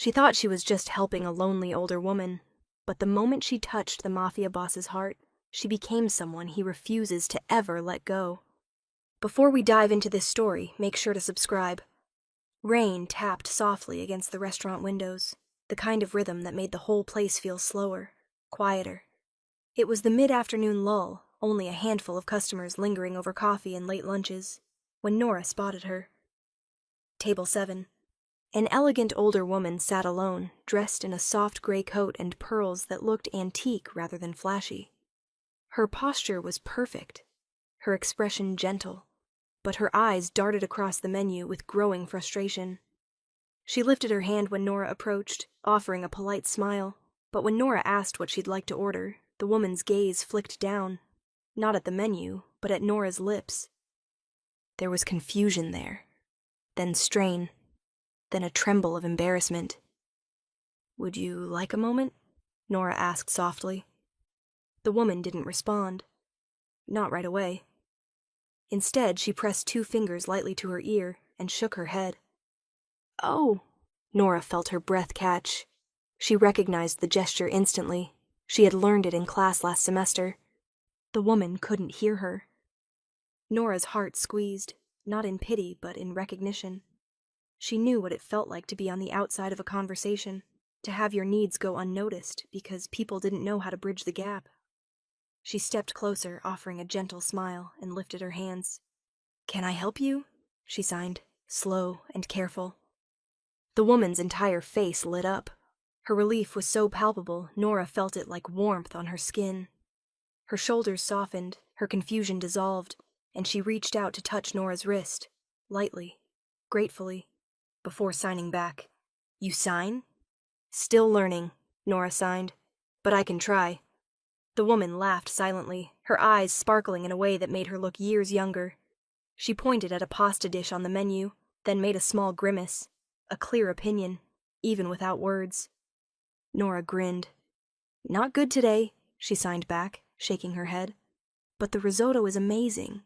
She thought she was just helping a lonely older woman, but the moment she touched the Mafia boss's heart, she became someone he refuses to ever let go. Before we dive into this story, make sure to subscribe. Rain tapped softly against the restaurant windows, the kind of rhythm that made the whole place feel slower, quieter. It was the mid-afternoon lull, only a handful of customers lingering over coffee and late lunches, when Nora spotted her. Table 7. An elegant older woman sat alone, dressed in a soft gray coat and pearls that looked antique rather than flashy. Her posture was perfect, her expression gentle, but her eyes darted across the menu with growing frustration. She lifted her hand when Nora approached, offering a polite smile, but when Nora asked what she'd like to order, the woman's gaze flicked down, not at the menu, but at Nora's lips. There was confusion there, then strain, then a tremble of embarrassment. "Would you like a moment?" Nora asked softly. The woman didn't respond. Not right away. Instead, she pressed 2 fingers lightly to her ear and shook her head. "Oh!" Nora felt her breath catch. She recognized the gesture instantly. She had learned it in class last semester. The woman couldn't hear her. Nora's heart squeezed, not in pity but in recognition. She knew what it felt like to be on the outside of a conversation, to have your needs go unnoticed because people didn't know how to bridge the gap. She stepped closer, offering a gentle smile, and lifted her hands. "Can I help you?" she signed, slow and careful. The woman's entire face lit up. Her relief was so palpable, Nora felt it like warmth on her skin. Her shoulders softened, her confusion dissolved, and she reached out to touch Nora's wrist, lightly, gratefully, before signing back. "You sign?" "Still learning," Nora signed, "but I can try." The woman laughed silently, her eyes sparkling in a way that made her look years younger. She pointed at a pasta dish on the menu, then made a small grimace, a clear opinion, even without words. Nora grinned. "Not good today," she signed back, shaking her head. "But the risotto is amazing."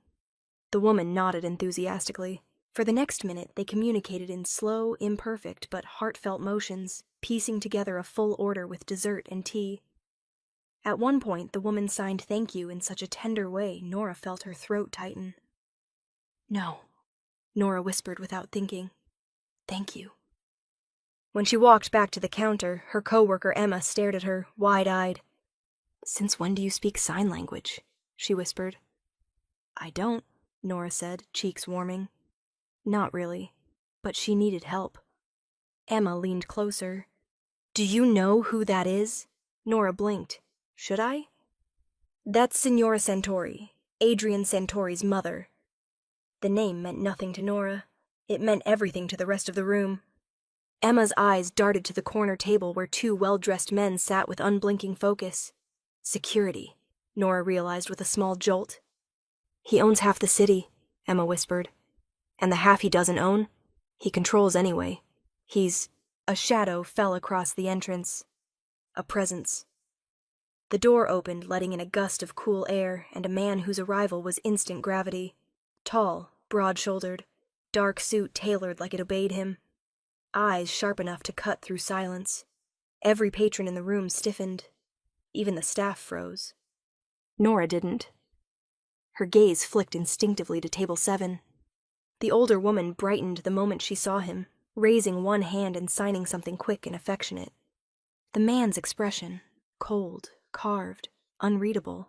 The woman nodded enthusiastically. For the next minute, they communicated in slow, imperfect, but heartfelt motions, piecing together a full order with dessert and tea. At one point, the woman signed thank you in such a tender way, Nora felt her throat tighten. "No," Nora whispered without thinking. "Thank you." When she walked back to the counter, her coworker Emma stared at her, wide-eyed. "Since when do you speak sign language?" she whispered. "I don't," Nora said, cheeks warming. Not really, but she needed help. Emma leaned closer. "Do you know who that is?" Nora blinked. "Should I?" "That's Signora Santori, Adrian Santori's mother." The name meant nothing to Nora. It meant everything to the rest of the room. Emma's eyes darted to the corner table where 2 well-dressed men sat with unblinking focus. Security, Nora realized with a small jolt. "He owns half the city," Emma whispered. "And the half he doesn't own, he controls anyway. He's—" A shadow fell across the entrance. A presence. The door opened, letting in a gust of cool air, and a man whose arrival was instant gravity. Tall, broad-shouldered, dark suit tailored like it obeyed him. Eyes sharp enough to cut through silence. Every patron in the room stiffened. Even the staff froze. Nora didn't. Her gaze flicked instinctively to table 7. The older woman brightened the moment she saw him, raising one hand and signing something quick and affectionate. The man's expression, cold, carved, unreadable,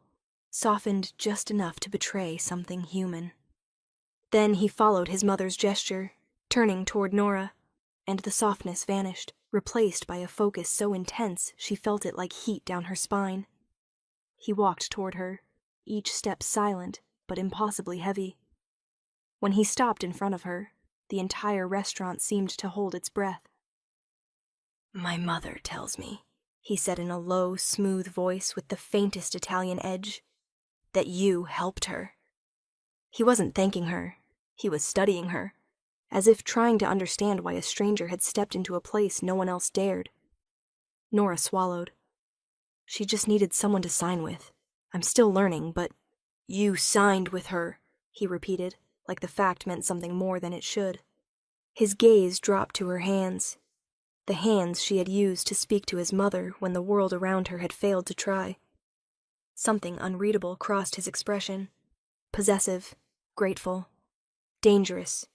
softened just enough to betray something human. Then he followed his mother's gesture, turning toward Nora, and the softness vanished, replaced by a focus so intense she felt it like heat down her spine. He walked toward her, each step silent but impossibly heavy. When he stopped in front of her, the entire restaurant seemed to hold its breath. "My mother tells me," he said in a low, smooth voice with the faintest Italian edge, "that you helped her." He wasn't thanking her. He was studying her, as if trying to understand why a stranger had stepped into a place no one else dared. Nora swallowed. She just needed someone to sign with. "I'm still learning, but—" "You signed with her," he repeated, like the fact meant something more than it should. His gaze dropped to her hands. the hands she had used to speak to his mother when the world around her had failed to try. Something unreadable crossed his expression. Possessive, grateful, dangerous.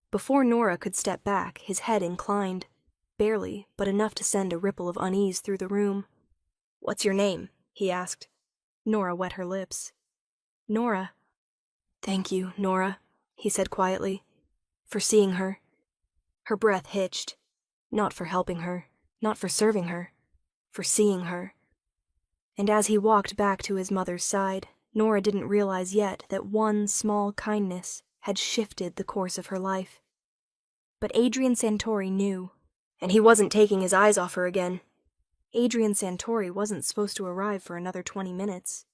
Before Nora could step back, his head inclined, barely, but enough to send a ripple of unease through the room. "What's your name?" he asked. Nora wet her lips. "Nora." "Thank you, Nora," he said quietly, "for seeing her." Her breath hitched. Not for helping her, not for serving her, for seeing her. And as he walked back to his mother's side, Nora didn't realize yet that one small kindness had shifted the course of her life. But Adrian Santori knew, and he wasn't taking his eyes off her again. Adrian Santori wasn't supposed to arrive for another 20 minutes.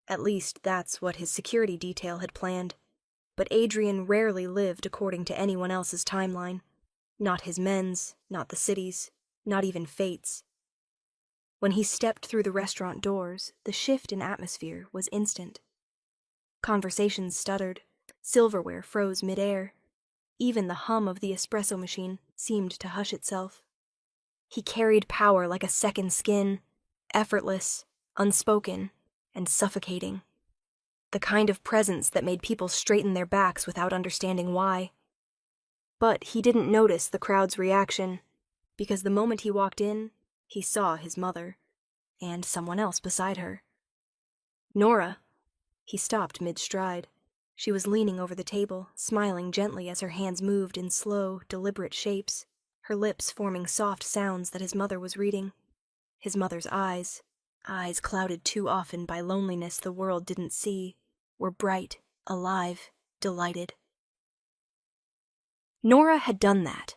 At least that's what his security detail had planned. But Adrian rarely lived according to anyone else's timeline. Not his men's, not the city's, not even fate's. When he stepped through the restaurant doors, the shift in atmosphere was instant. Conversations stuttered, silverware froze midair. Even the hum of the espresso machine seemed to hush itself. He carried power like a second skin, effortless, unspoken, and suffocating. The kind of presence that made people straighten their backs without understanding why. But he didn't notice the crowd's reaction, because the moment he walked in, he saw his mother, and someone else beside her. "Nora." He stopped mid-stride. She was leaning over the table, smiling gently as her hands moved in slow, deliberate shapes, her lips forming soft sounds that his mother was reading. His mother's eyes clouded too often by loneliness the world didn't see, were bright, alive, delighted. Nora had done that.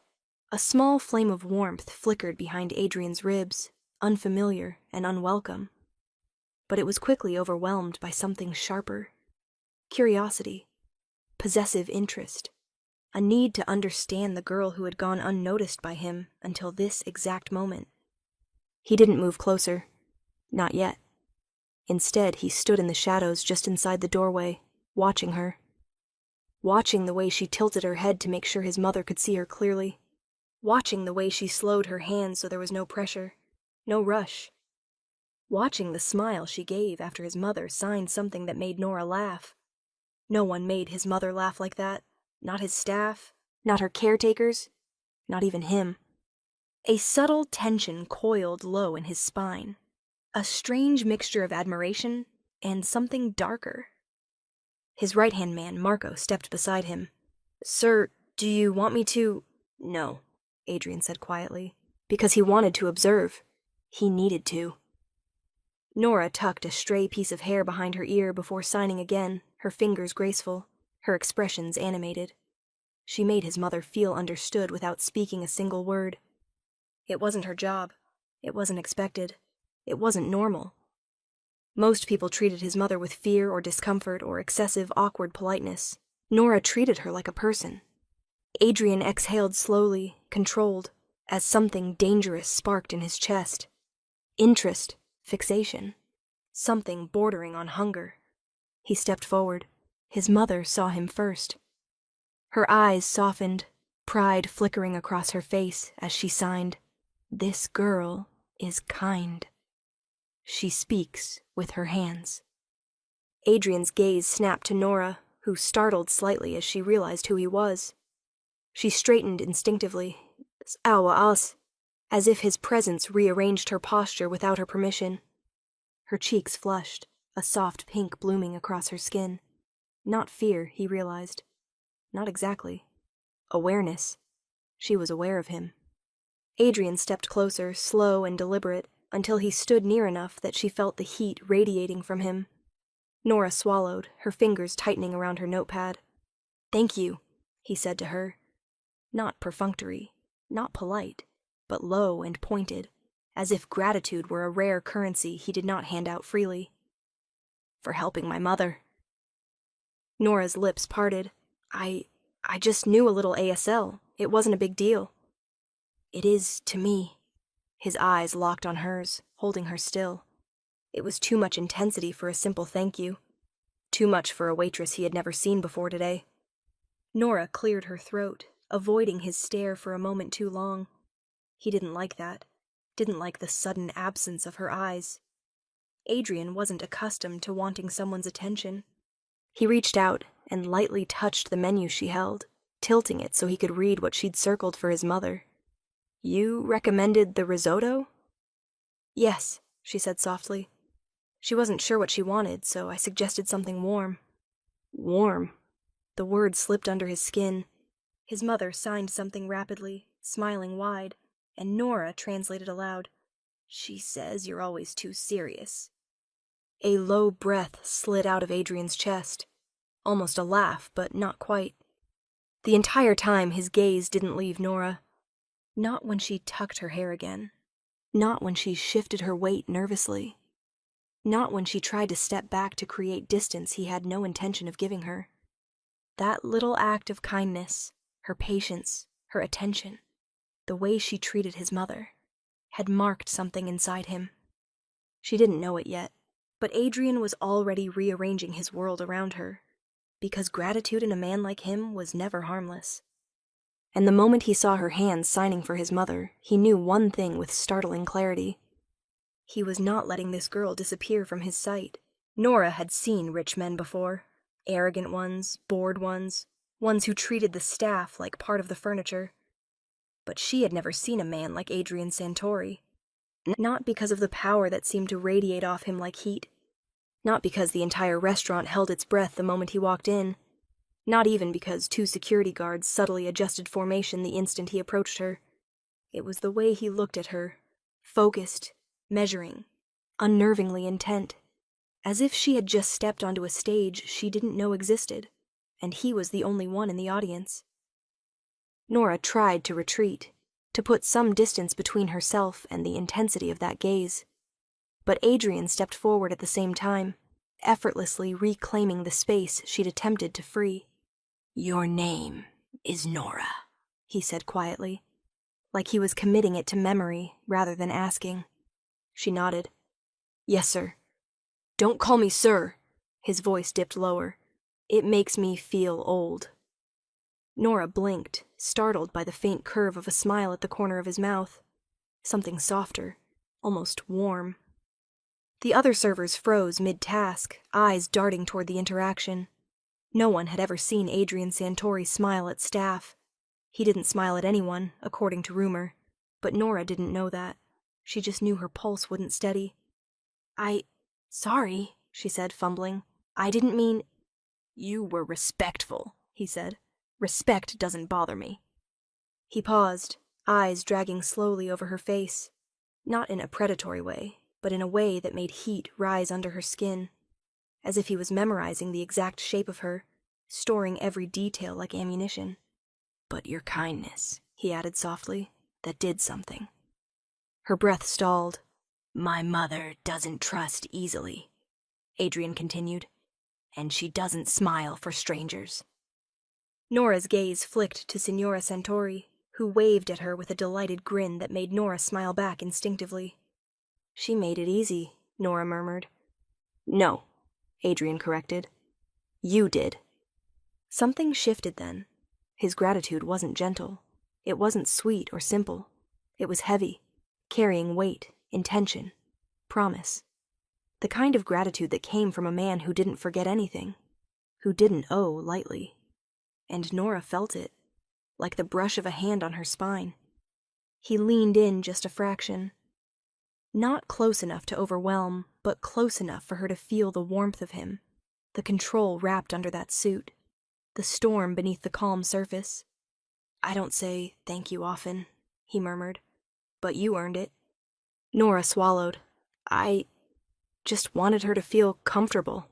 A small flame of warmth flickered behind Adrian's ribs, unfamiliar and unwelcome. But it was quickly overwhelmed by something sharper. Curiosity, possessive interest, a need to understand the girl who had gone unnoticed by him until this exact moment. He didn't move closer. Not yet. Instead, he stood in the shadows just inside the doorway, watching her. Watching the way she tilted her head to make sure his mother could see her clearly. Watching the way she slowed her hands so there was no pressure, no rush. Watching the smile she gave after his mother signed something that made Nora laugh. No one made his mother laugh like that. Not his staff, not her caretakers, not even him. A subtle tension coiled low in his spine. A strange mixture of admiration and something darker. His right-hand man, Marco, stepped beside him. "Sir, do you want me to—" "No," Adrian said quietly, because he wanted to observe. He needed to. Nora tucked a stray piece of hair behind her ear before signing again, her fingers graceful, her expressions animated. She made his mother feel understood without speaking a single word. It wasn't her job. It wasn't expected. It wasn't normal. Most people treated his mother with fear or discomfort or excessive awkward politeness. Nora treated her like a person. Adrian exhaled slowly, controlled, as something dangerous sparked in his chest. Interest, fixation, something bordering on hunger. He stepped forward. His mother saw him first. Her eyes softened, pride flickering across her face as she signed, "This girl is kind. She speaks with her hands." Adrian's gaze snapped to Nora, who startled slightly as she realized who he was. She straightened instinctively, as if his presence rearranged her posture without her permission. Her cheeks flushed, a soft pink blooming across her skin. Not fear, he realized. Not exactly. Awareness. She was aware of him. Adrian stepped closer, slow and deliberate, until he stood near enough that she felt the heat radiating from him. Nora swallowed, her fingers tightening around her notepad. "Thank you," he said to her. Not perfunctory, not polite, but low and pointed, as if gratitude were a rare currency he did not hand out freely. "For helping my mother." Nora's lips parted. I just knew a little ASL. It wasn't a big deal." "It is to me." His eyes locked on hers, holding her still. It was too much intensity for a simple thank you. Too much for a waitress he had never seen before today. Nora cleared her throat, avoiding his stare for a moment too long. He didn't like that. Didn't like the sudden absence of her eyes. Adrian wasn't accustomed to wanting someone's attention. He reached out and lightly touched the menu she held, tilting it so he could read what she'd circled for his mother. "You recommended the risotto?" "Yes," she said softly. She wasn't sure what she wanted, so I suggested something warm. Warm. The word slipped under his skin. His mother signed something rapidly, smiling wide, and Nora translated aloud. "She says you're always too serious." A low breath slid out of Adrian's chest. Almost a laugh, but not quite. The entire time his gaze didn't leave Nora. Not when she tucked her hair again. Not when she shifted her weight nervously. Not when she tried to step back to create distance he had no intention of giving her. That little act of kindness, her patience, her attention, the way she treated his mother, had marked something inside him. She didn't know it yet, but Adrian was already rearranging his world around her, because gratitude in a man like him was never harmless. And the moment he saw her hands signing for his mother, he knew one thing with startling clarity. He was not letting this girl disappear from his sight. Nora had seen rich men before. Arrogant ones, bored ones who treated the staff like part of the furniture. But she had never seen a man like Adrian Santori. Not because of the power that seemed to radiate off him like heat. Not because the entire restaurant held its breath the moment he walked in. Not even because 2 security guards subtly adjusted formation the instant he approached her. It was the way he looked at her, focused, measuring, unnervingly intent, as if she had just stepped onto a stage she didn't know existed, and he was the only one in the audience. Nora tried to retreat, to put some distance between herself and the intensity of that gaze. But Adrian stepped forward at the same time, effortlessly reclaiming the space she'd attempted to free. "Your name is Nora," he said quietly, like he was committing it to memory rather than asking. She nodded. "Yes, sir." "Don't call me sir." His voice dipped lower. "It makes me feel old." Nora blinked, startled by the faint curve of a smile at the corner of his mouth. Something softer, almost warm. The other servers froze mid-task, eyes darting toward the interaction. No one had ever seen Adrian Santori smile at staff. He didn't smile at anyone, according to rumor, but Nora didn't know that. She just knew her pulse wouldn't steady. Sorry, she said, fumbling. "I didn't mean—" "You were respectful," he said. "Respect doesn't bother me." He paused, eyes dragging slowly over her face. Not in a predatory way, but in a way that made heat rise under her skin. As if he was memorizing the exact shape of her, storing every detail like ammunition. "But your kindness," he added softly, "that did something." Her breath stalled. "My mother doesn't trust easily," Adrian continued, "and she doesn't smile for strangers." Nora's gaze flicked to Signora Santori, who waved at her with a delighted grin that made Nora smile back instinctively. "She made it easy," Nora murmured. "No," Adrian corrected. "You did." Something shifted then. His gratitude wasn't gentle. It wasn't sweet or simple. It was heavy, carrying weight, intention, promise. The kind of gratitude that came from a man who didn't forget anything, who didn't owe lightly. And Nora felt it, like the brush of a hand on her spine. He leaned in just a fraction. Not close enough to overwhelm, but close enough for her to feel the warmth of him, the control wrapped under that suit, the storm beneath the calm surface. "I don't say thank you often," he murmured, "but you earned it." Nora swallowed. "I just wanted her to feel comfortable."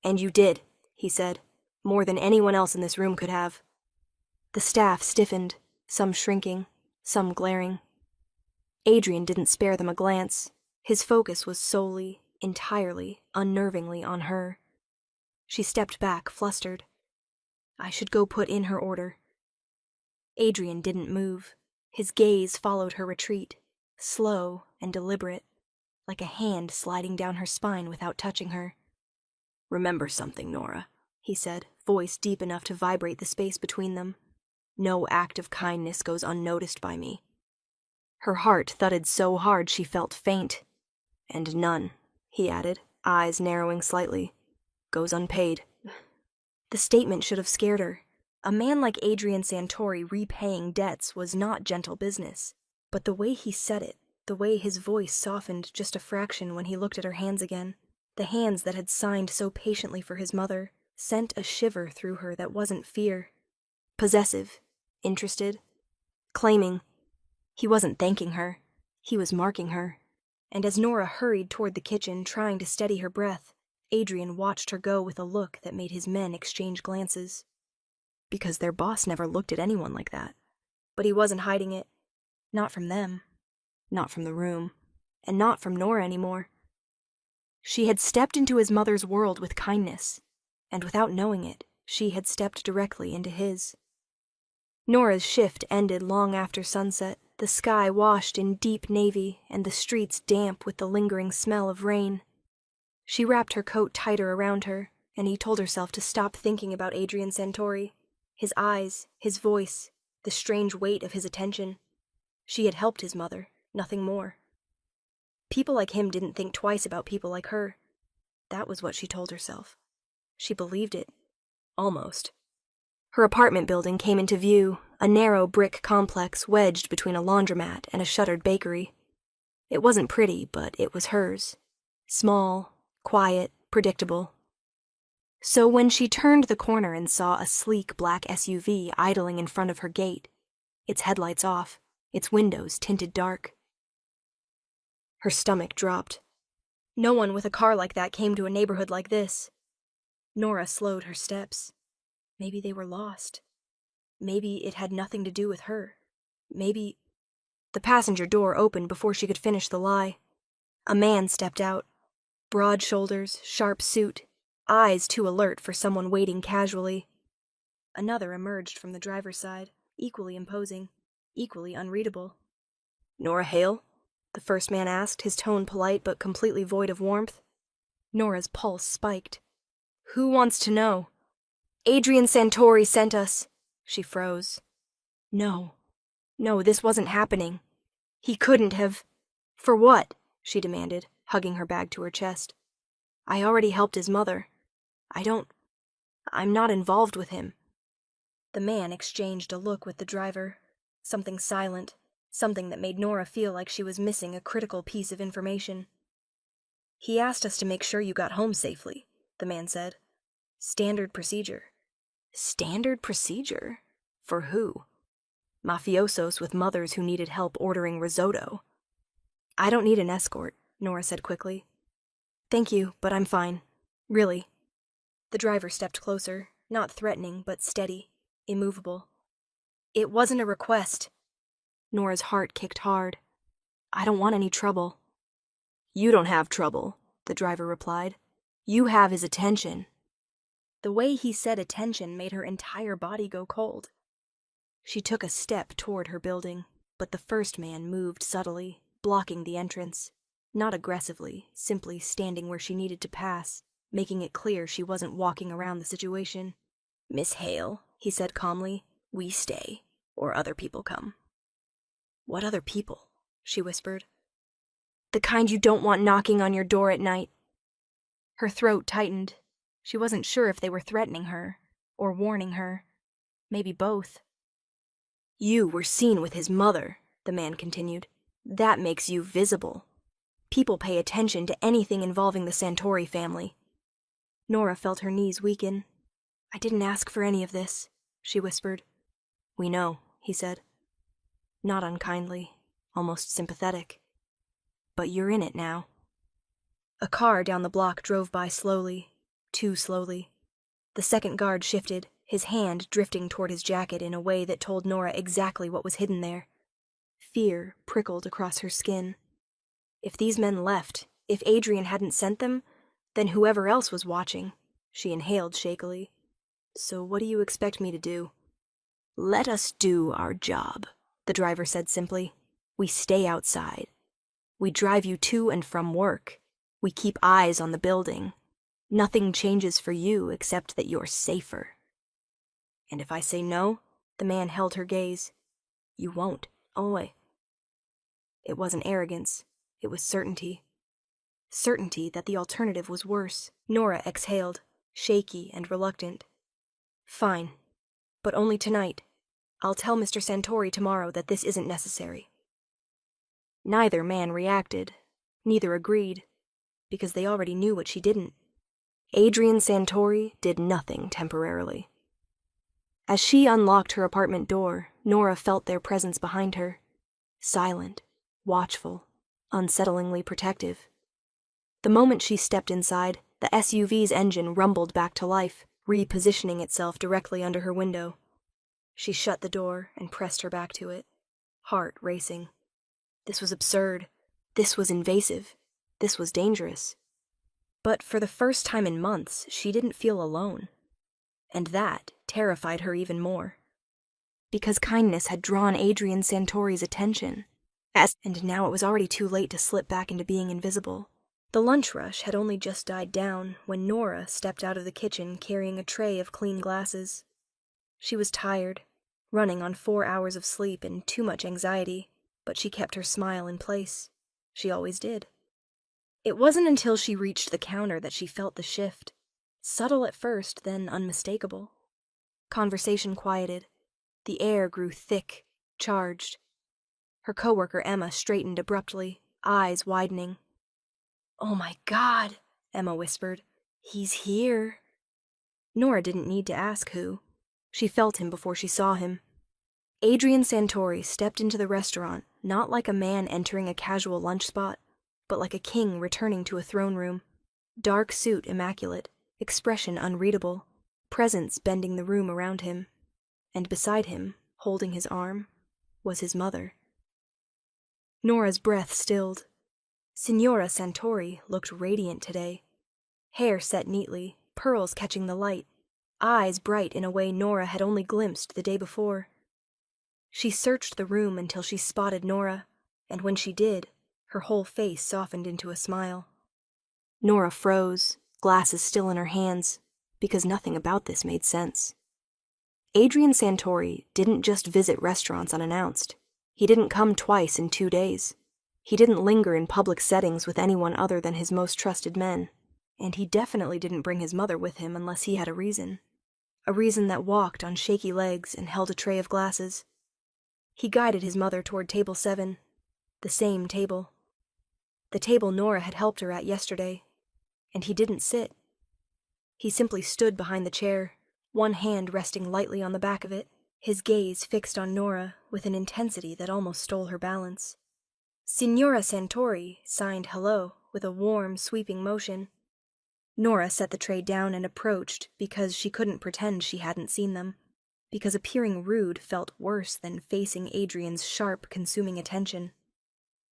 "And you did," he said, "more than anyone else in this room could have." The staff stiffened, some shrinking, some glaring. Adrian didn't spare them a glance. His focus was solely, entirely, unnervingly on her. She stepped back, flustered. "I should go put in her order." Adrian didn't move. His gaze followed her retreat, slow and deliberate, like a hand sliding down her spine without touching her. "Remember something, Nora," he said, voice deep enough to vibrate the space between them. "No act of kindness goes unnoticed by me. Her heart thudded so hard she felt faint. "And none," he added, eyes narrowing slightly, "goes unpaid." The statement should have scared her. A man like Adrian Santori repaying debts was not gentle business. But the way he said it, the way his voice softened just a fraction when he looked at her hands again, the hands that had signed so patiently for his mother, sent a shiver through her that wasn't fear. Possessive, interested, claiming. He wasn't thanking her. He was marking her. And as Nora hurried toward the kitchen, trying to steady her breath, Adrian watched her go with a look that made his men exchange glances. Because their boss never looked at anyone like that. But he wasn't hiding it. Not from them. Not from the room. And not from Nora anymore. She had stepped into his mother's world with kindness. And without knowing it, she had stepped directly into his. Nora's shift ended long after sunset, the sky washed in deep navy and the streets damp with the lingering smell of rain. She wrapped her coat tighter around her, and he told herself to stop thinking about Adrian Santori. His eyes, his voice, the strange weight of his attention. She had helped his mother, nothing more. People like him didn't think twice about people like her. That was what she told herself. She believed it. Almost. Her apartment building came into view, a narrow brick complex wedged between a laundromat and a shuttered bakery. It wasn't pretty, but it was hers. Small, quiet, predictable. So when she turned the corner and saw a sleek black SUV idling in front of her gate, its headlights off, its windows tinted dark, her stomach dropped. No one with a car like that came to a neighborhood like this. Nora slowed her steps. Maybe they were lost. Maybe it had nothing to do with her. Maybe... The passenger door opened before she could finish the lie. A man stepped out. Broad shoulders, sharp suit, eyes too alert for someone waiting casually. Another emerged from the driver's side, equally imposing, equally unreadable. "Nora Hale?" the first man asked, his tone polite but completely void of warmth. Nora's pulse spiked. "Who wants to know?" "Adrian Santori sent us." She froze. No, this wasn't happening. He couldn't have... For what? She demanded, hugging her bag to her chest. "I already helped his mother. I'm not involved with him." The man exchanged a look with the driver. Something silent, something that made Nora feel like she was missing a critical piece of information. "He asked us to make sure you got home safely," the man said. "Standard procedure." Standard procedure? For who? Mafiosos with mothers who needed help ordering risotto. "I don't need an escort," Nora said quickly. "Thank you, but I'm fine. Really." The driver stepped closer, not threatening, but steady, immovable. "It wasn't a request." Nora's heart kicked hard. "I don't want any trouble." "You don't have trouble," the driver replied. "You have his attention." The way he said attention made her entire body go cold. She took a step toward her building, but the first man moved subtly, blocking the entrance. Not aggressively, simply standing where she needed to pass, making it clear she wasn't walking around the situation. "Miss Hale," he said calmly, "we stay, or other people come." "What other people?" she whispered. "The kind you don't want knocking on your door at night." Her throat tightened. She wasn't sure if they were threatening her, or warning her. Maybe both. "You were seen with his mother," the man continued. "That makes you visible. People pay attention to anything involving the Santori family." Nora felt her knees weaken. "I didn't ask for any of this," she whispered. "We know," he said. Not unkindly, almost sympathetic. "But you're in it now." A car down the block drove by slowly. Too slowly. The second guard shifted, his hand drifting toward his jacket in a way that told Nora exactly what was hidden there. Fear prickled across her skin. If these men left, if Adrian hadn't sent them, then whoever else was watching. She inhaled shakily. "So what do you expect me to do?" "Let us do our job," the driver said simply. "We stay outside. We drive you to and from work. We keep eyes on the building. Nothing changes for you except that you're safer." "And if I say no?" The man held her gaze. "You won't. Oi." It wasn't arrogance. It was certainty. Certainty that the alternative was worse. Nora exhaled, shaky and reluctant. Fine. But only tonight. I'll tell Mr. Santori tomorrow that this isn't necessary. Neither man reacted. Neither agreed. Because they already knew what she didn't. Adrian Santori did nothing temporarily. As she unlocked her apartment door, Nora felt their presence behind her. Silent, watchful, unsettlingly protective. The moment she stepped inside, the SUV's engine rumbled back to life, repositioning itself directly under her window. She shut the door and pressed her back to it, heart racing. This was absurd. This was invasive. This was dangerous. But for the first time in months, she didn't feel alone. And that terrified her even more. Because kindness had drawn Adrian Santori's attention. And now it was already too late to slip back into being invisible. The lunch rush had only just died down when Nora stepped out of the kitchen carrying a tray of clean glasses. She was tired, running on 4 hours of sleep and too much anxiety, but she kept her smile in place. She always did. It wasn't until she reached the counter that she felt the shift. Subtle at first, then unmistakable. Conversation quieted. The air grew thick, charged. Her coworker Emma straightened abruptly, eyes widening. "Oh my God," Emma whispered. "He's here." Nora didn't need to ask who. She felt him before she saw him. Adrian Santori stepped into the restaurant, not like a man entering a casual lunch spot, but like a king returning to a throne room. Dark suit immaculate, expression unreadable, presence bending the room around him. And beside him, holding his arm, was his mother. Nora's breath stilled. Signora Santori looked radiant today. Hair set neatly, pearls catching the light, eyes bright in a way Nora had only glimpsed the day before. She searched the room until she spotted Nora, and when she did, her whole face softened into a smile. Nora froze, glasses still in her hands, because nothing about this made sense. Adrian Santori didn't just visit restaurants unannounced. He didn't come twice in 2 days. He didn't linger in public settings with anyone other than his most trusted men. And he definitely didn't bring his mother with him unless he had a reason. A reason that walked on shaky legs and held a tray of glasses. He guided his mother toward table 7. The same table. The table Nora had helped her at yesterday. And he didn't sit. He simply stood behind the chair, one hand resting lightly on the back of it, his gaze fixed on Nora with an intensity that almost stole her balance. Signora Santori signed hello with a warm, sweeping motion. Nora set the tray down and approached because she couldn't pretend she hadn't seen them, because appearing rude felt worse than facing Adrian's sharp, consuming attention.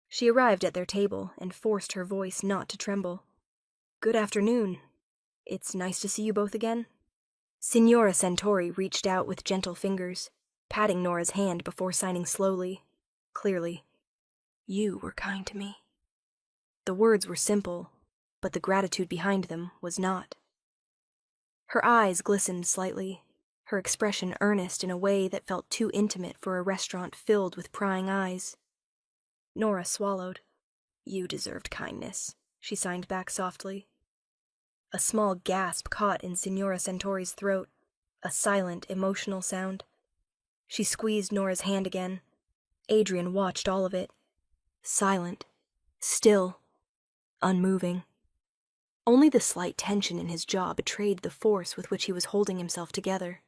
She arrived at their table and forced her voice not to tremble. "Good afternoon. It's nice to see you both again." Signora Santori reached out with gentle fingers, patting Nora's hand before signing slowly, clearly. "You were kind to me." The words were simple, but the gratitude behind them was not. Her eyes glistened slightly, her expression earnest in a way that felt too intimate for a restaurant filled with prying eyes. Nora swallowed. "You deserved kindness," she signed back softly. A small gasp caught in Signora Santori's throat, a silent, emotional sound. She squeezed Nora's hand again. Adrian watched all of it. Silent, still, unmoving. Only the slight tension in his jaw betrayed the force with which he was holding himself together.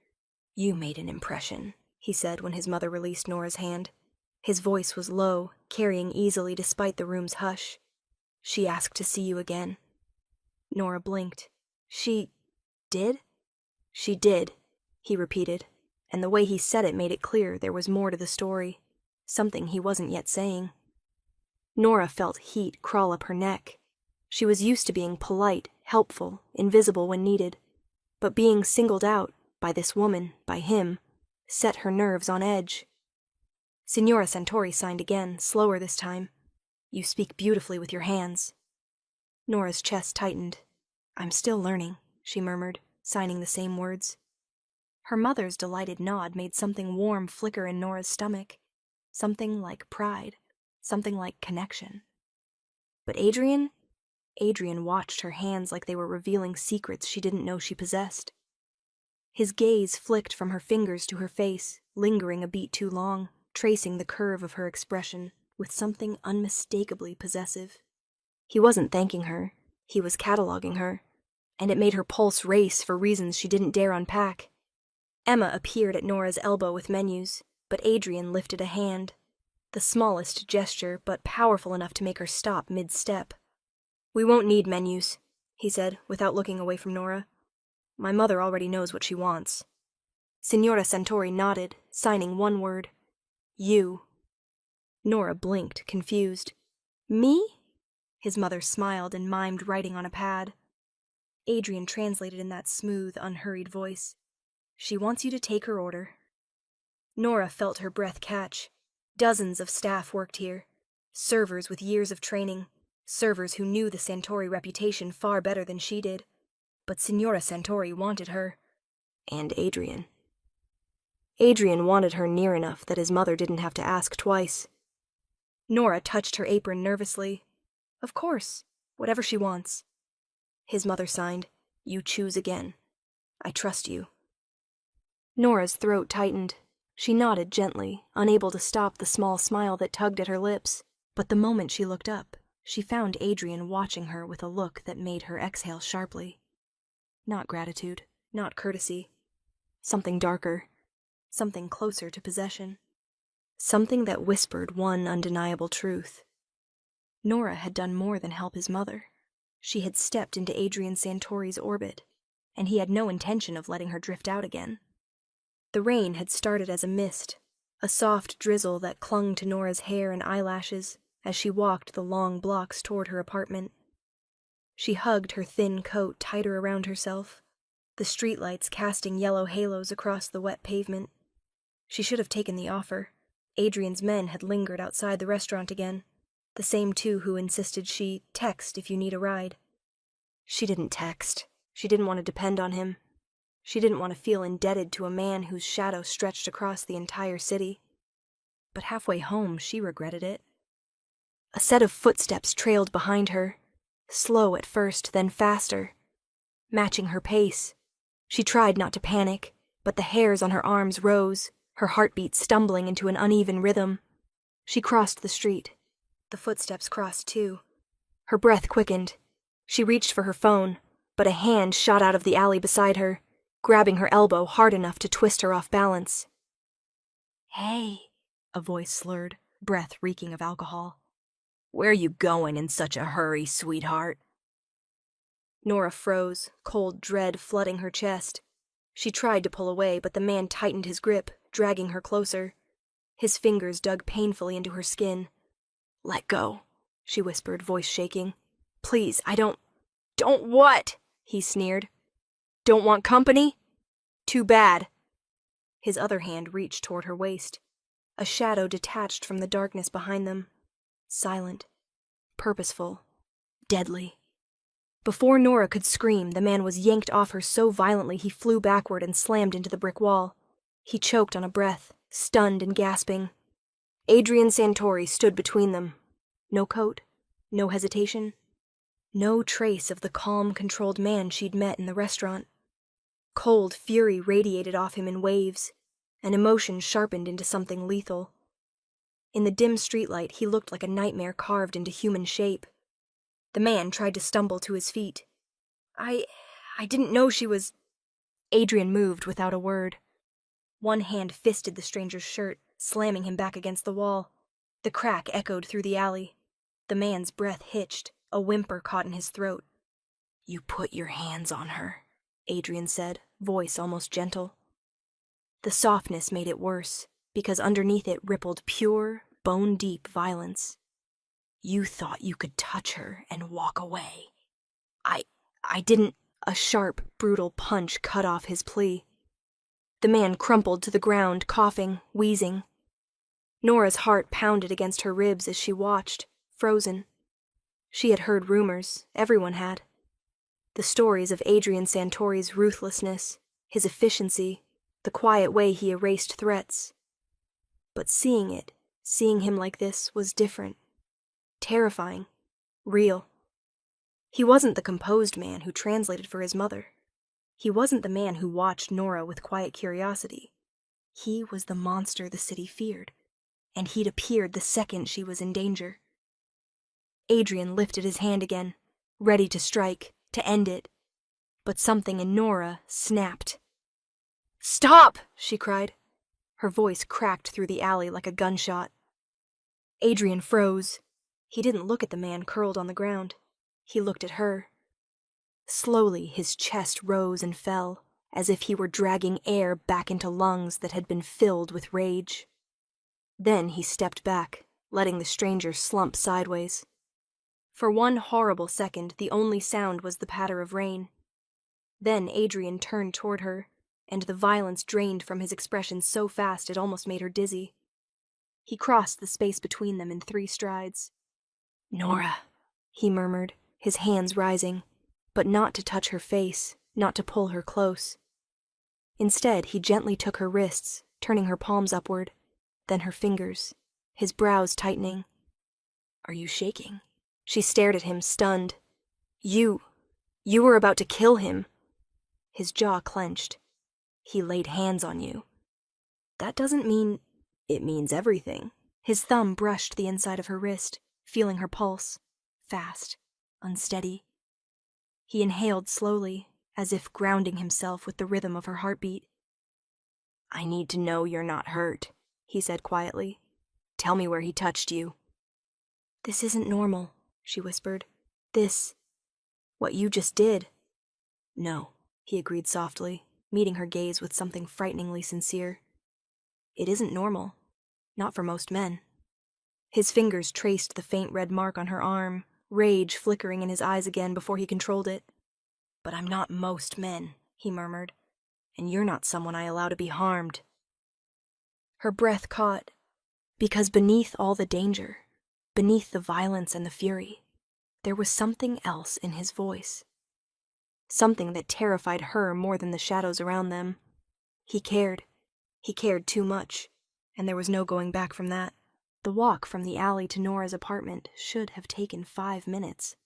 "You made an impression," he said when his mother released Nora's hand. His voice was low, carrying easily despite the room's hush. "She asked to see you again." Nora blinked. "She did?" "She did," he repeated, and the way he said it made it clear there was more to the story, something he wasn't yet saying. Nora felt heat crawl up her neck. She was used to being polite, helpful, invisible when needed, but being singled out, by this woman, by him, set her nerves on edge. Signora Santori signed again, slower this time. "You speak beautifully with your hands." Nora's chest tightened. "I'm still learning," she murmured, signing the same words. Her mother's delighted nod made something warm flicker in Nora's stomach. Something like pride. something like connection. But Adrian watched her hands like they were revealing secrets she didn't know she possessed. His gaze flicked from her fingers to her face, lingering a beat too long, tracing the curve of her expression with something unmistakably possessive. He wasn't thanking her, he was cataloging her, and it made her pulse race for reasons she didn't dare unpack. Emma appeared at Nora's elbow with menus, but Adrian lifted a hand. The smallest gesture, but powerful enough to make her stop mid-step. "We won't need menus," he said, without looking away from Nora. "My mother already knows what she wants." Signora Santori nodded, signing one word. "You." Nora blinked, confused. "Me?" His mother smiled and mimed writing on a pad. Adrian translated in that smooth, unhurried voice. "She wants you to take her order." Nora felt her breath catch. Dozens of staff worked here. Servers with years of training. Servers who knew the Santori reputation far better than she did. But Signora Santori wanted her. And Adrian. Adrian wanted her near enough that his mother didn't have to ask twice. Nora touched her apron nervously. "Of course, whatever she wants." His mother signed, "You choose again. I trust you." Nora's throat tightened. She nodded gently, unable to stop the small smile that tugged at her lips. But the moment she looked up, she found Adrian watching her with a look that made her exhale sharply. Not gratitude, not courtesy. Something darker. Something closer to possession. Something that whispered one undeniable truth. Nora had done more than help his mother. She had stepped into Adrian Santori's orbit, and he had no intention of letting her drift out again. The rain had started as a mist, a soft drizzle that clung to Nora's hair and eyelashes as she walked the long blocks toward her apartment. She hugged her thin coat tighter around herself, the streetlights casting yellow halos across the wet pavement. She should have taken the offer. Adrian's men had lingered outside the restaurant again, the same two who insisted she text if you need a ride. She didn't text. She didn't want to depend on him. She didn't want to feel indebted to a man whose shadow stretched across the entire city. But halfway home, she regretted it. A set of footsteps trailed behind her, slow at first, then faster, matching her pace. She tried not to panic, but the hairs on her arms rose, her heartbeat stumbling into an uneven rhythm. She crossed the street. The footsteps crossed too. Her breath quickened. She reached for her phone, but a hand shot out of the alley beside her, grabbing her elbow hard enough to twist her off balance. "Hey," a voice slurred, breath reeking of alcohol. "Where you going in such a hurry, sweetheart?" Nora froze, cold dread flooding her chest. She tried to pull away, but the man tightened his grip, dragging her closer. His fingers dug painfully into her skin. "Let go," she whispered, voice shaking. "Please, I don't..." "Don't what?" he sneered. "Don't want company? Too bad." His other hand reached toward her waist. A shadow detached from the darkness behind them. Silent, purposeful, deadly. Before Nora could scream, the man was yanked off her so violently he flew backward and slammed into the brick wall. He choked on a breath, stunned and gasping. Adrian Santori stood between them. No coat, no hesitation, no trace of the calm, controlled man she'd met in the restaurant. Cold fury radiated off him in waves, and emotion sharpened into something lethal. In the dim streetlight, he looked like a nightmare carved into human shape. The man tried to stumble to his feet. I didn't know she was..." Adrian moved without a word. One hand fisted the stranger's shirt, slamming him back against the wall. The crack echoed through the alley. The man's breath hitched, a whimper caught in his throat. "You put your hands on her," Adrian said, voice almost gentle. The softness made it worse, because underneath it rippled pure, bone-deep violence. "You thought you could touch her and walk away." I didn't..." A sharp, brutal punch cut off his plea. The man crumpled to the ground, coughing, wheezing. Nora's heart pounded against her ribs as she watched, frozen. She had heard rumors, everyone had. The stories of Adrian Santori's ruthlessness, his efficiency, the quiet way he erased threats. But seeing it, Seeing him like this was different. Terrifying. Real. He wasn't the composed man who translated for his mother. He wasn't the man who watched Nora with quiet curiosity. He was the monster the city feared, and he'd appeared the second she was in danger. Adrian lifted his hand again, ready to strike, to end it. But something in Nora snapped. "Stop!" she cried. Her voice cracked through the alley like a gunshot. Adrian froze. He didn't look at the man curled on the ground. He looked at her. Slowly, his chest rose and fell, as if he were dragging air back into lungs that had been filled with rage. Then he stepped back, letting the stranger slump sideways. For one horrible second, the only sound was the patter of rain. Then Adrian turned toward her, and the violence drained from his expression so fast it almost made her dizzy. He crossed the space between them in 3 strides. "Nora," he murmured, his hands rising, but not to touch her face, not to pull her close. Instead, he gently took her wrists, turning her palms upward, then her fingers, his brows tightening. "Are you shaking?" She stared at him, stunned. You were about to kill him." His jaw clenched. "He laid hands on you." "That doesn't mean—" "It means everything." His thumb brushed the inside of her wrist, feeling her pulse. Fast, unsteady. He inhaled slowly, as if grounding himself with the rhythm of her heartbeat. "I need to know you're not hurt," he said quietly. "Tell me where he touched you." "This isn't normal," she whispered. What you just did." "No," he agreed softly, meeting her gaze with something frighteningly sincere. "It isn't normal. Not for most men." His fingers traced the faint red mark on her arm, rage flickering in his eyes again before he controlled it. "But I'm not most men," he murmured, "and you're not someone I allow to be harmed." Her breath caught, because beneath all the danger, beneath the violence and the fury, there was something else in his voice. Something that terrified her more than the shadows around them. He cared. He cared too much, and there was no going back from that. The walk from the alley to Nora's apartment should have taken 5 minutes.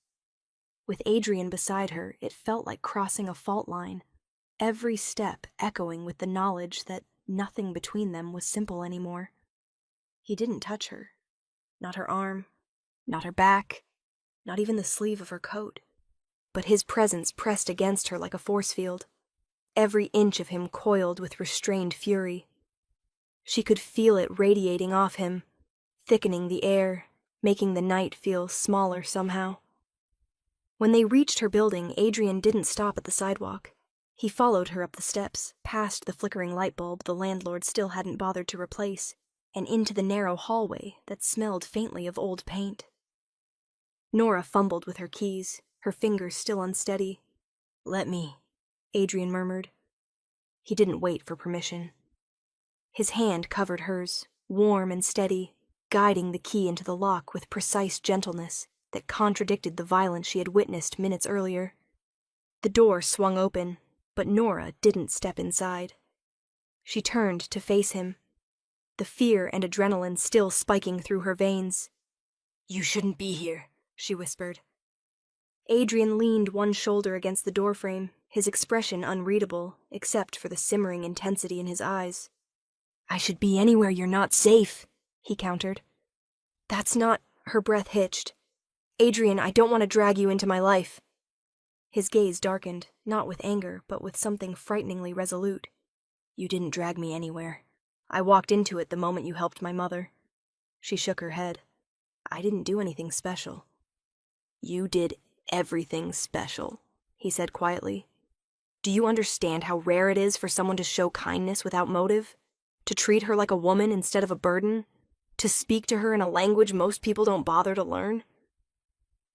With Adrian beside her, it felt like crossing a fault line, every step echoing with the knowledge that nothing between them was simple anymore. He didn't touch her. Not her arm, not her back, not even the sleeve of her coat. But his presence pressed against her like a force field. Every inch of him coiled with restrained fury. She could feel it radiating off him, thickening the air, making the night feel smaller somehow. When they reached her building, Adrian didn't stop at the sidewalk. He followed her up the steps, past the flickering light bulb the landlord still hadn't bothered to replace, and into the narrow hallway that smelled faintly of old paint. Nora fumbled with her keys, her fingers still unsteady. "Let me," Adrian murmured. He didn't wait for permission. His hand covered hers, warm and steady, guiding the key into the lock with precise gentleness that contradicted the violence she had witnessed minutes earlier. The door swung open, but Nora didn't step inside. She turned to face him, the fear and adrenaline still spiking through her veins. "You shouldn't be here," she whispered. Adrian leaned one shoulder against the doorframe, his expression unreadable, except for the simmering intensity in his eyes. "I should be anywhere you're not safe," he countered. "That's not—" Her breath hitched. "Adrian, I don't want to drag you into my life." His gaze darkened, not with anger, but with something frighteningly resolute. "You didn't drag me anywhere. I walked into it the moment you helped my mother." She shook her head. "I didn't do anything special." "You did everything special," he said quietly. "Do you understand how rare it is for someone to show kindness without motive? To treat her like a woman instead of a burden? To speak to her in a language most people don't bother to learn?"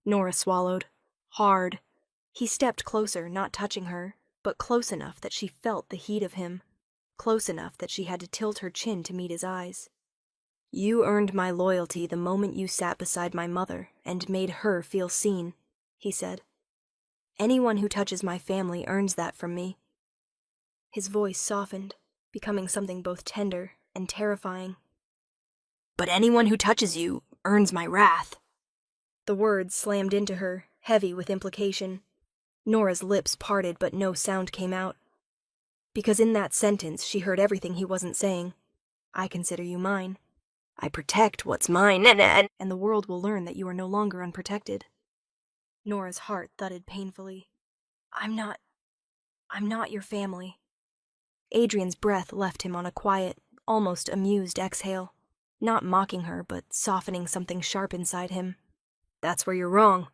Nora swallowed. Hard. He stepped closer, not touching her, but close enough that she felt the heat of him, close enough that she had to tilt her chin to meet his eyes. "You earned my loyalty the moment you sat beside my mother and made her feel seen," he said. "Anyone who touches my family earns that from me." His voice softened, becoming something both tender and terrifying. But anyone who touches you earns my wrath. The words slammed into her, heavy with implication. Nora's lips parted, but no sound came out. Because in that sentence she heard everything he wasn't saying. I consider you mine. I protect what's mine, and the world will learn that you are no longer unprotected. Nora's heart thudded painfully. I'm not your family. Adrian's breath left him on a quiet, almost amused exhale, not mocking her, but softening something sharp inside him. That's where you're wrong.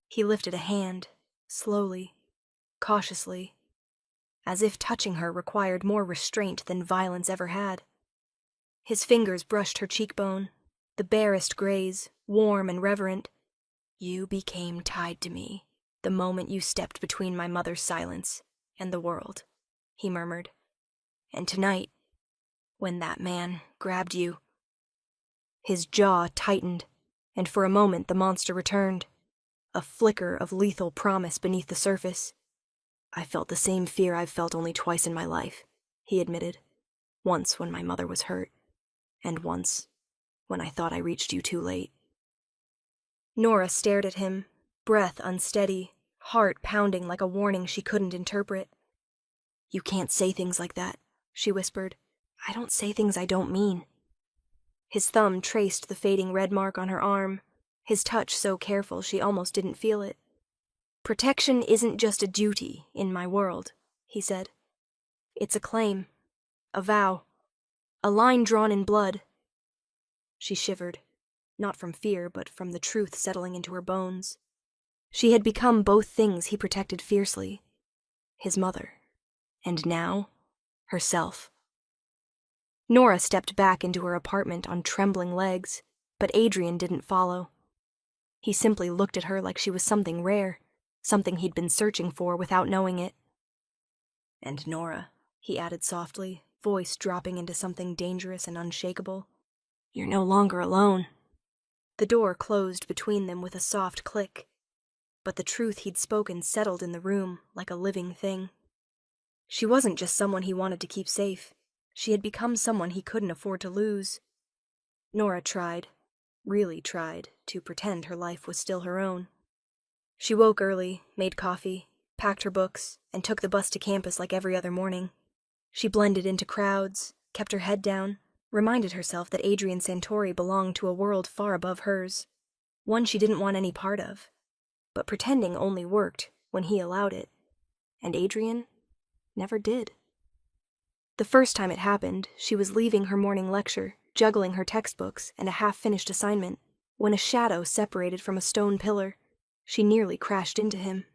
He lifted a hand, slowly, cautiously, as if touching her required more restraint than violence ever had. His fingers brushed her cheekbone, the barest graze, warm and reverent. You became tied to me the moment you stepped between my mother's silence and the world, he murmured. And tonight, when that man grabbed you. His jaw tightened, and for a moment the monster returned, a flicker of lethal promise beneath the surface. I felt the same fear I've felt only twice in my life, he admitted. Once when my mother was hurt, and once when I thought I reached you too late. Nora stared at him, breath unsteady, heart pounding like a warning she couldn't interpret. You can't say things like that, she whispered. I don't say things I don't mean. His thumb traced the fading red mark on her arm, his touch so careful she almost didn't feel it. Protection isn't just a duty in my world, he said. It's a claim, a vow, a line drawn in blood. She shivered, not from fear, but from the truth settling into her bones. She had become both things he protected fiercely, his mother, and now, herself. Nora stepped back into her apartment on trembling legs, but Adrian didn't follow. He simply looked at her like she was something rare, something he'd been searching for without knowing it. And Nora, he added softly, voice dropping into something dangerous and unshakable, you're no longer alone. The door closed between them with a soft click, but the truth he'd spoken settled in the room like a living thing. She wasn't just someone he wanted to keep safe. She had become someone he couldn't afford to lose. Nora tried, really tried, to pretend her life was still her own. She woke early, made coffee, packed her books, and took the bus to campus like every other morning. She blended into crowds, kept her head down, reminded herself that Adrian Santori belonged to a world far above hers, one she didn't want any part of. But pretending only worked when he allowed it, and Adrian never did. The first time it happened, she was leaving her morning lecture, juggling her textbooks and a half-finished assignment, when a shadow separated from a stone pillar. She nearly crashed into him.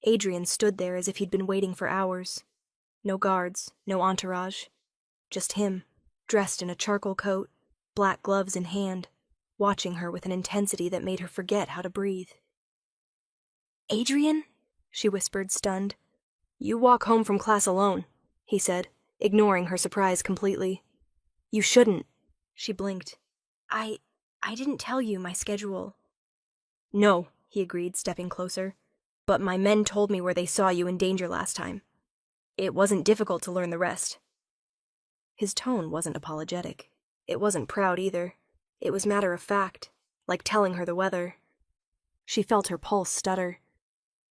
Adrian stood there as if he'd been waiting for hours. No guards, no entourage. Just him, dressed in a charcoal coat, black gloves in hand, watching her with an intensity that made her forget how to breathe. Adrian? She whispered, stunned. You walk home from class alone, he said, ignoring her surprise completely. You shouldn't. She blinked. I didn't tell you my schedule. No, he agreed, stepping closer. But my men told me where they saw you in danger last time. It wasn't difficult to learn the rest. His tone wasn't apologetic. It wasn't proud either. It was matter of fact, like telling her the weather. She felt her pulse stutter.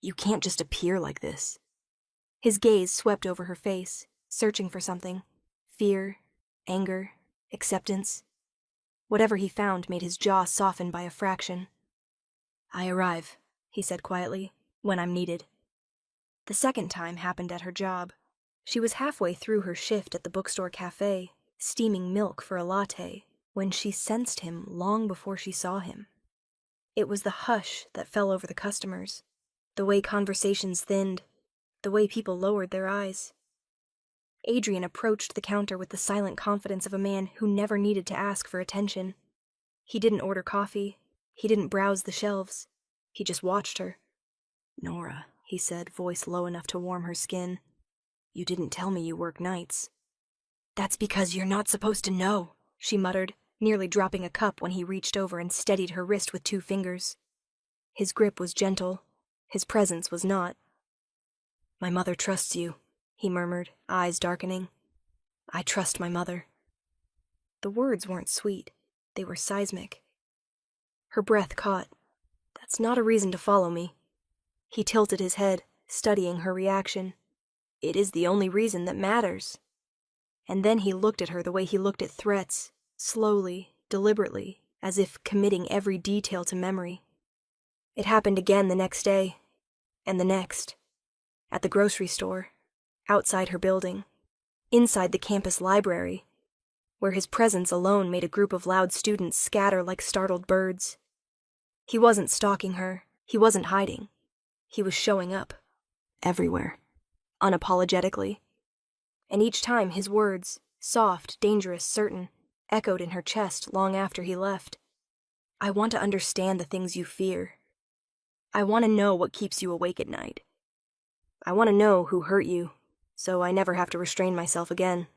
You can't just appear like this. His gaze swept over her face, searching for something. Fear, anger, acceptance. Whatever he found made his jaw soften by a fraction. I arrive, he said quietly, when I'm needed. The second time happened at her job. She was halfway through her shift at the bookstore cafe, steaming milk for a latte, when she sensed him long before she saw him. It was the hush that fell over the customers, the way conversations thinned, the way people lowered their eyes. Adrian approached the counter with the silent confidence of a man who never needed to ask for attention. He didn't order coffee. He didn't browse the shelves. He just watched her. Nora, he said, voice low enough to warm her skin. You didn't tell me you work nights. That's because you're not supposed to know, she muttered, nearly dropping a cup when he reached over and steadied her wrist with 2 fingers. His grip was gentle. His presence was not. My mother trusts you, he murmured, eyes darkening. I trust my mother. The words weren't sweet. They were seismic. Her breath caught. That's not a reason to follow me. He tilted his head, studying her reaction. It is the only reason that matters. And then he looked at her the way he looked at threats, slowly, deliberately, as if committing every detail to memory. It happened again the next day, and the next. At the grocery store, outside her building, inside the campus library, where his presence alone made a group of loud students scatter like startled birds. He wasn't stalking her, he wasn't hiding. He was showing up, everywhere, unapologetically. And each time his words, soft, dangerous, certain, echoed in her chest long after he left. I want to understand the things you fear. I want to know what keeps you awake at night. I want to know who hurt you, so I never have to restrain myself again.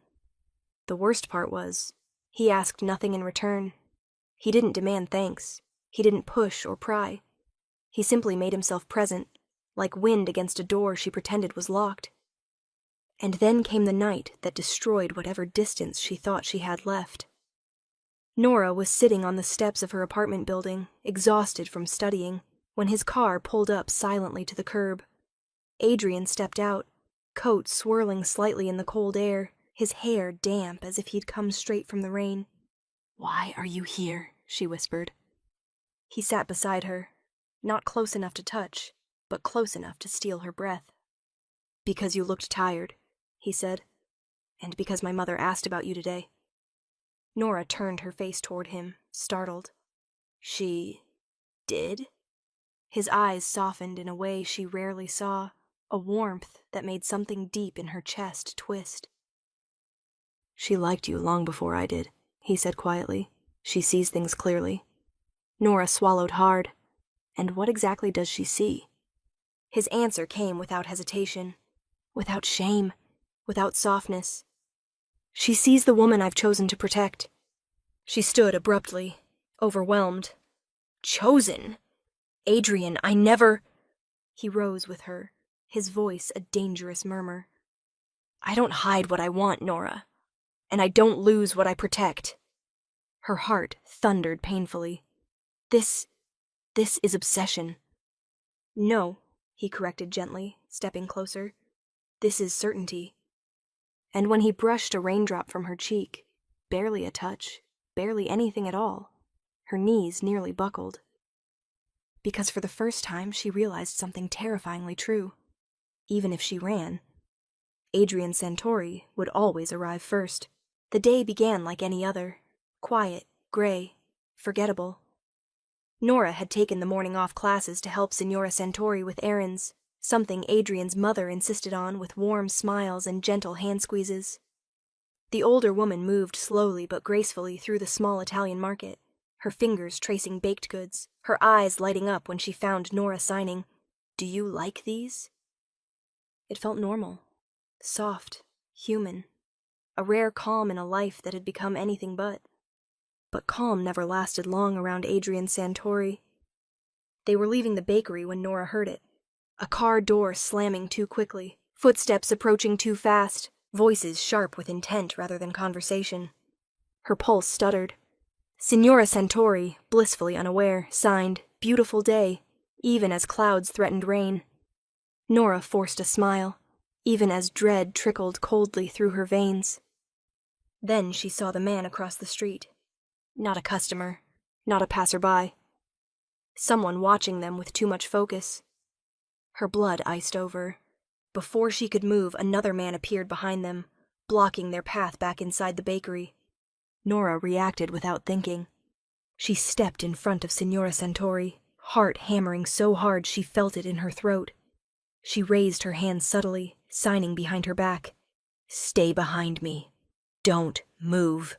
The worst part was, he asked nothing in return. He didn't demand thanks. He didn't push or pry. He simply made himself present, like wind against a door she pretended was locked. And then came the night that destroyed whatever distance she thought she had left. Nora was sitting on the steps of her apartment building, exhausted from studying, when his car pulled up silently to the curb. Adrian stepped out, coat swirling slightly in the cold air, his hair damp as if he'd come straight from the rain. "Why are you here?" she whispered. He sat beside her, not close enough to touch, but close enough to steal her breath. "Because you looked tired," he said, "and because my mother asked about you today." Nora turned her face toward him, startled. "She did?" His eyes softened in a way she rarely saw, a warmth that made something deep in her chest twist. "She liked you long before I did," he said quietly. "She sees things clearly." Nora swallowed hard. And what exactly does she see? His answer came without hesitation, without shame, without softness. "She sees the woman I've chosen to protect." She stood abruptly, overwhelmed. "Chosen? Adrian, I never—" He rose with her, his voice a dangerous murmur. "I don't hide what I want, Nora. And I don't lose what I protect." Her heart thundered painfully. This is obsession." "No," he corrected gently, stepping closer. "This is certainty." And when he brushed a raindrop from her cheek, barely a touch, barely anything at all, her knees nearly buckled. Because for the first time she realized something terrifyingly true. Even if she ran, Adrian Santori would always arrive first. The day began like any other, quiet, gray, forgettable. Nora had taken the morning off classes to help Signora Santori with errands, something Adrian's mother insisted on with warm smiles and gentle hand squeezes. The older woman moved slowly but gracefully through the small Italian market, her fingers tracing baked goods, her eyes lighting up when she found Nora signing, "Do you like these?" It felt normal, soft, human, a rare calm in a life that had become anything but. But calm never lasted long around Adrian Santori. They were leaving the bakery when Nora heard it. A car door slamming too quickly, footsteps approaching too fast, voices sharp with intent rather than conversation. Her pulse stuttered. Signora Santori, blissfully unaware, signed, "Beautiful day," even as clouds threatened rain. Nora forced a smile, even as dread trickled coldly through her veins. Then she saw the man across the street. Not a customer, not a passerby. Someone watching them with too much focus. Her blood iced over. Before she could move, another man appeared behind them, blocking their path back inside the bakery. Nora reacted without thinking. She stepped in front of Signora Santori, heart hammering so hard she felt it in her throat. She raised her hand subtly, signing behind her back. "Stay behind me. Don't move."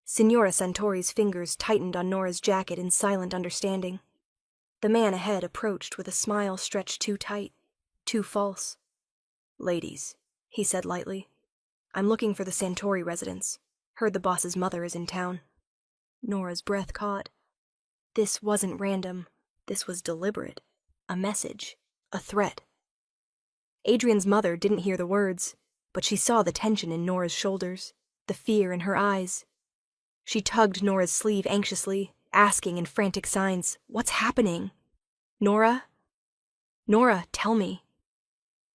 Signora Santori's fingers tightened on Nora's jacket in silent understanding. The man ahead approached with a smile stretched too tight, too false. "Ladies," he said lightly, "I'm looking for the Santori residence. Heard the boss's mother is in town." Nora's breath caught. This wasn't random. This was deliberate. A message. A threat. Adrian's mother didn't hear the words, but she saw the tension in Nora's shoulders, the fear in her eyes. She tugged Nora's sleeve anxiously, asking in frantic signs, "What's happening? Nora? Nora, tell me."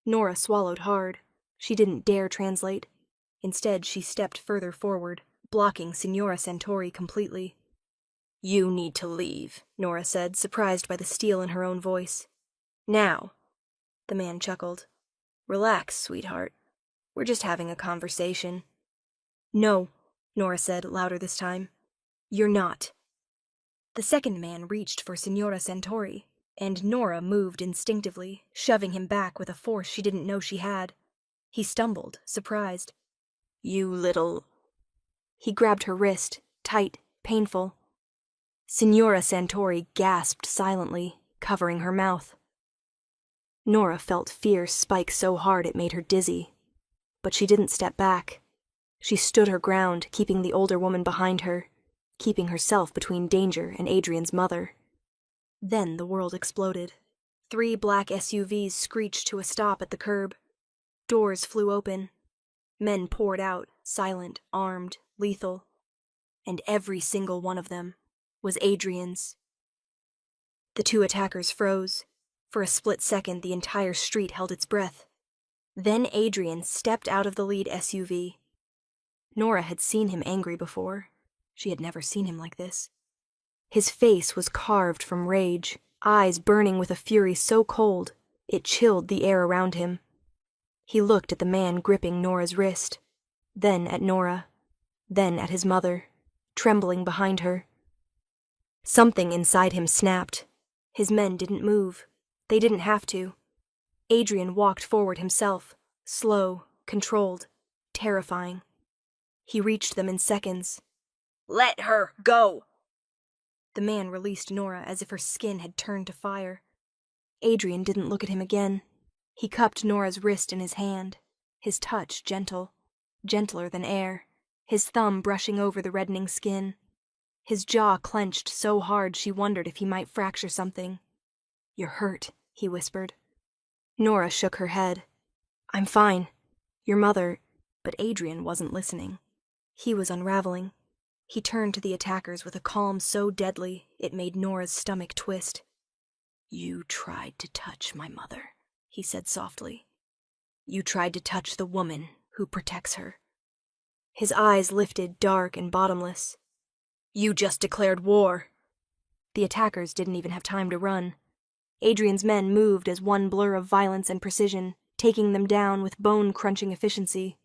Nora swallowed hard. She didn't dare translate. Instead, she stepped further forward, blocking Signora Santori completely. "You need to leave," Nora said, surprised by the steel in her own voice. "Now." The man chuckled. "Relax, sweetheart. We're just having a conversation." "No," Nora said, louder this time. "You're not." The second man reached for Signora Santori, and Nora moved instinctively, shoving him back with a force she didn't know she had. He stumbled, surprised. "You little—" He grabbed her wrist, tight, painful. Signora Santori gasped silently, covering her mouth. Nora felt fear spike so hard it made her dizzy. But she didn't step back. She stood her ground, keeping the older woman behind her, keeping herself between danger and Adrian's mother. Then the world exploded. 3 black SUVs screeched to a stop at the curb. Doors flew open. Men poured out, silent, armed, lethal. And every single one of them was Adrian's. The 2 attackers froze. For a split second, the entire street held its breath. Then Adrian stepped out of the lead SUV. Nora had seen him angry before. She had never seen him like this. His face was carved from rage, eyes burning with a fury so cold, it chilled the air around him. He looked at the man gripping Nora's wrist, then at Nora, then at his mother, trembling behind her. Something inside him snapped. His men didn't move. They didn't have to. Adrian walked forward himself, slow, controlled, terrifying. He reached them in seconds. "Let her go!" The man released Nora as if her skin had turned to fire. Adrian didn't look at him again. He cupped Nora's wrist in his hand, his touch gentle, gentler than air, his thumb brushing over the reddening skin. His jaw clenched so hard she wondered if he might fracture something. "You're hurt," he whispered. Nora shook her head. "I'm fine. Your mother—" But Adrian wasn't listening. He was unraveling. He turned to the attackers with a calm so deadly it made Nora's stomach twist. "You tried to touch my mother," he said softly. "You tried to touch the woman who protects her." His eyes lifted dark and bottomless. "You just declared war." The attackers didn't even have time to run. Adrian's men moved as one blur of violence and precision, taking them down with bone-crunching efficiency.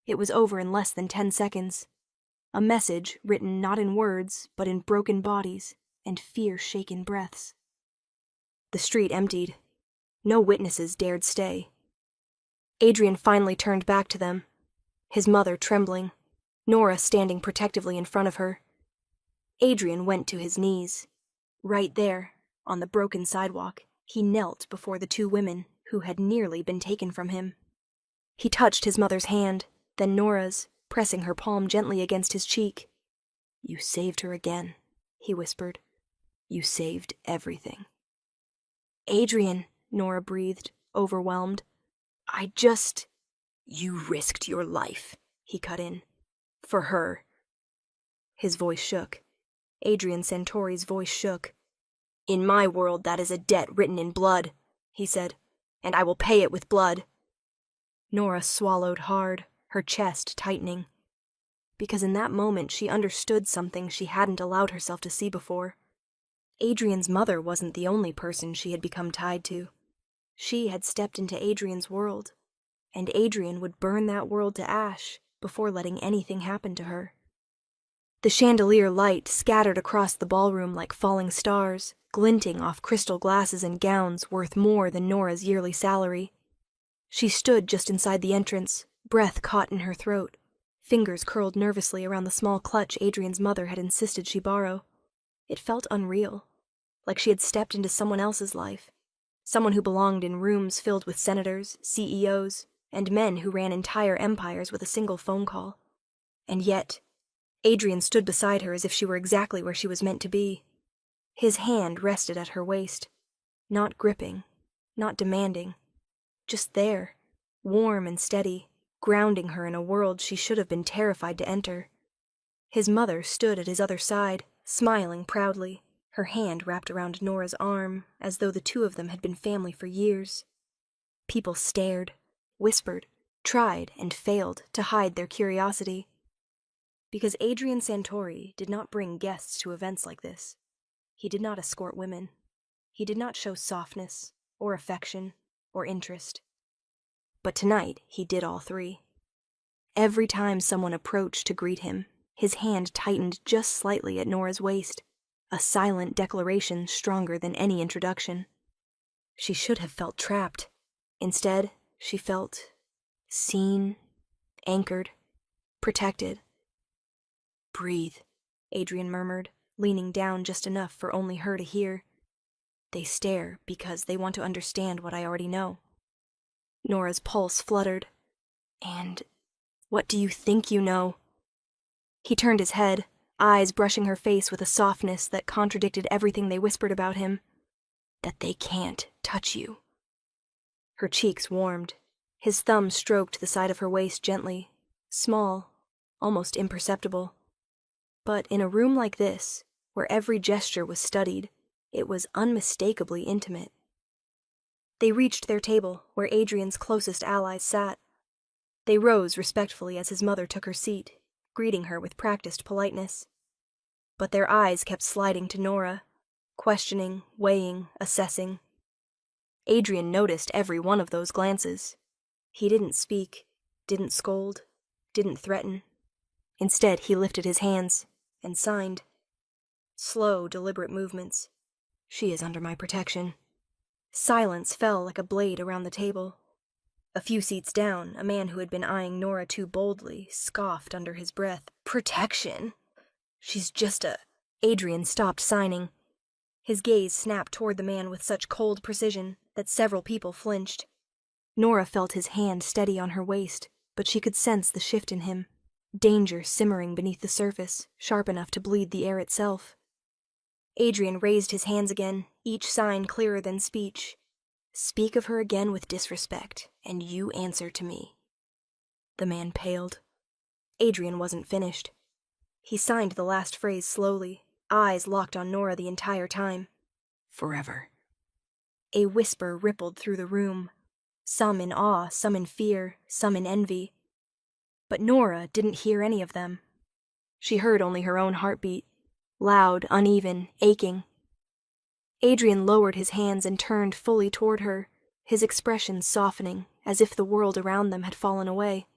It was over in less than 10 seconds. A message written not in words, but in broken bodies and fear-shaken breaths. The street emptied. No witnesses dared stay. Adrian finally turned back to them, his mother trembling, Nora standing protectively in front of her. Adrian went to his knees. Right there, on the broken sidewalk, he knelt before the 2 women who had nearly been taken from him. He touched his mother's hand, then Nora's, pressing her palm gently against his cheek. "You saved her again," he whispered. "You saved everything." "Adrian," Nora breathed, overwhelmed. "I just—" "You risked your life," he cut in. "For her." His voice shook. Adrian Santori's voice shook. "In my world, that is a debt written in blood," he said, "and I will pay it with blood." Nora swallowed hard, her chest tightening. Because in that moment she understood something she hadn't allowed herself to see before. Adrian's mother wasn't the only person she had become tied to. She had stepped into Adrian's world, and Adrian would burn that world to ash before letting anything happen to her. The chandelier light scattered across the ballroom like falling stars, glinting off crystal glasses and gowns worth more than Nora's yearly salary. She stood just inside the entrance, breath caught in her throat, fingers curled nervously around the small clutch Adrian's mother had insisted she borrow. It felt unreal, like she had stepped into someone else's life, someone who belonged in rooms filled with senators, CEOs, and men who ran entire empires with a single phone call. And yet, Adrian stood beside her as if she were exactly where she was meant to be. His hand rested at her waist, not gripping, not demanding, just there, warm and steady, grounding her in a world she should have been terrified to enter. His mother stood at his other side, smiling proudly, her hand wrapped around Nora's arm, as though the two of them had been family for years. People stared, whispered, tried and failed to hide their curiosity. Because Adrian Santori did not bring guests to events like this. He did not escort women. He did not show softness, or affection, or interest. But tonight he did all three. Every time someone approached to greet him, his hand tightened just slightly at Nora's waist, a silent declaration stronger than any introduction. She should have felt trapped. Instead, she felt seen, anchored, protected. "Breathe," Adrian murmured, leaning down just enough for only her to hear. "They stare because they want to understand what I already know." Nora's pulse fluttered. "And what do you think you know?" He turned his head, eyes brushing her face with a softness that contradicted everything they whispered about him. "That they can't touch you." Her cheeks warmed. His thumb stroked the side of her waist gently, small, almost imperceptible. But in a room like this, where every gesture was studied, it was unmistakably intimate. They reached their table, where Adrian's closest allies sat. They rose respectfully as his mother took her seat, greeting her with practiced politeness. But their eyes kept sliding to Nora, questioning, weighing, assessing. Adrian noticed every one of those glances. He didn't speak, didn't scold, didn't threaten. Instead, he lifted his hands and signed. Slow, deliberate movements. "She is under my protection." Silence fell like a blade around the table. A few seats down, a man who had been eyeing Nora too boldly scoffed under his breath. "Protection? She's just a—" Adrian stopped signing. His gaze snapped toward the man with such cold precision that several people flinched. Nora felt his hand steady on her waist, but she could sense the shift in him. Danger simmering beneath the surface, sharp enough to bleed the air itself. Adrian raised his hands again, each sign clearer than speech. "Speak of her again with disrespect, and you answer to me." The man paled. Adrian wasn't finished. He signed the last phrase slowly, eyes locked on Nora the entire time. "Forever." A whisper rippled through the room, some in awe, some in fear, some in envy. But Nora didn't hear any of them. She heard only her own heartbeat, loud, uneven, aching. Adrian lowered his hands and turned fully toward her, his expression softening, as if the world around them had fallen away.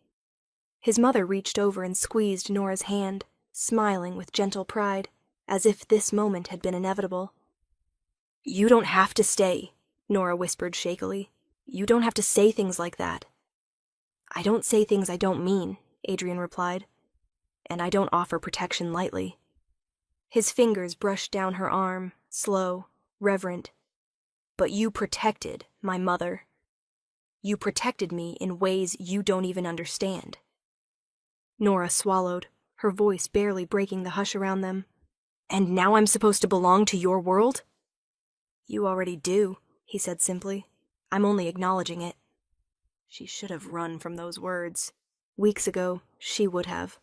His mother reached over and squeezed Nora's hand, smiling with gentle pride, as if this moment had been inevitable. "You don't have to stay," Nora whispered shakily. "You don't have to say things like that." "I don't say things I don't mean," Adrian replied. "And I don't offer protection lightly." His fingers brushed down her arm, slow, reverent. "But you protected my mother. You protected me in ways you don't even understand." Nora swallowed, her voice barely breaking the hush around them. "And now I'm supposed to belong to your world?" "You already do," he said simply. "I'm only acknowledging it." She should have run from those words. Weeks ago, she would have.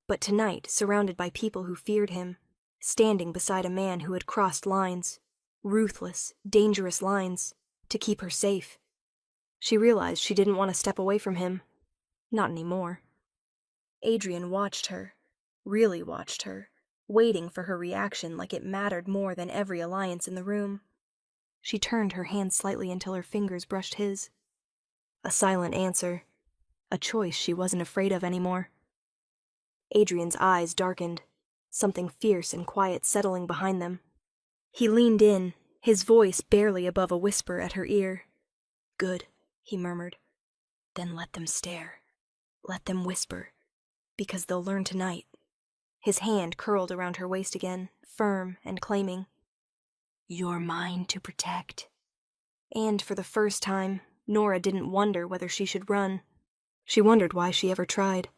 But tonight, surrounded by people who feared him, standing beside a man who had crossed lines, ruthless, dangerous lines, to keep her safe. She realized she didn't want to step away from him. Not anymore. Adrian watched her, really watched her, waiting for her reaction like it mattered more than every alliance in the room. She turned her hand slightly until her fingers brushed his. A silent answer, a choice she wasn't afraid of anymore. Adrian's eyes darkened, something fierce and quiet settling behind them. He leaned in, his voice barely above a whisper at her ear. "Good," he murmured. "Then let them stare. Let them whisper. Because they'll learn tonight." His hand curled around her waist again, firm and claiming. "You're mine to protect." And for the first time, Nora didn't wonder whether she should run. She wondered why she ever tried.